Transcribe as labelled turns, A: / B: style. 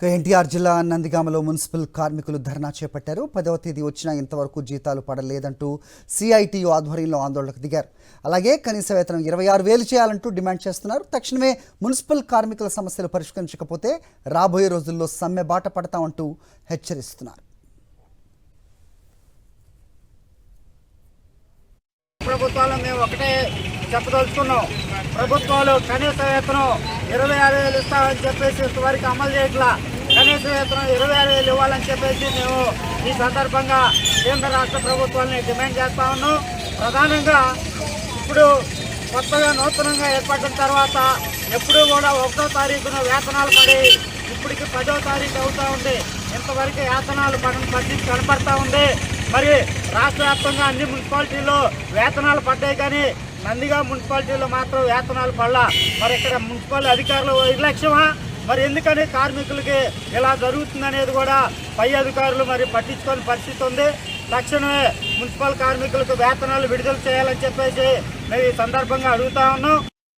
A: ఎన్టీఆర్ జిల్లా నందిగామలో మున్సిపల్ కార్మికులు ధర్నా చేపట్టారు. 10వ తేదీ వచ్చినా ఇంతవరకు జీతాలు పడలేదంటూ సిఐటియు ఆధ్వర్యంలో ఆందోళనకు దిగారు. అలాగే కనీస వేతనం 26,000 చేయాలంటూ డిమాండ్ చేస్తున్నారు. తక్షణమే మున్సిపల్ కార్మికుల సమస్యలు పరిష్కరించకపోతే రాబోయే రోజుల్లో సమ్మె బాట పడతామంటూ హెచ్చరిస్తున్నారు.
B: ప్రభుత్వాలు మేము ఒకటే చెప్పదలుచుకున్నాం. ప్రభుత్వాలు కనీస వేతనం 26,000 ఇస్తామని చెప్పేసి ఇంతవరకు అమలు చేయట్లా. కనీస వేతనం 26,000 ఇవ్వాలని చెప్పేసి మేము ఈ సందర్భంగా కేంద్ర రాష్ట్ర ప్రభుత్వాలని డిమాండ్ చేస్తా ఉన్నాం. ప్రధానంగా ఇప్పుడు కొత్తగా నూతనంగా ఏర్పడిన తర్వాత ఎప్పుడూ కూడా 1వ తారీఖున వేతనాలు పడి ఇప్పటికి 10వ తారీఖు అవుతూ ఉంది. ఇంతవరకు వేతనాలు పరిస్థితి కనపడతా ఉంది. మరి రాష్ట్ర వ్యాప్తంగా అన్ని మున్సిపాలిటీల్లో వేతనాలు పడ్డాయి, కానీ నందిగామ మున్సిపాలిటీలో మాత్రం వేతనాలు పడలా. మరి ఇక్కడ మున్సిపల్ అధికారులు నిర్లక్ష్యమా? మరి ఎందుకని కార్మికులకి ఇలా జరుగుతుందనేది కూడా పై అధికారులు మరి పట్టించుకోని పరిస్థితి ఉంది. తక్షణమే మున్సిపల్ కార్మికులకు వేతనాలు విడుదల చేయాలని చెప్పేసి మేము ఈ సందర్భంగా అడుగుతా ఉన్నాం.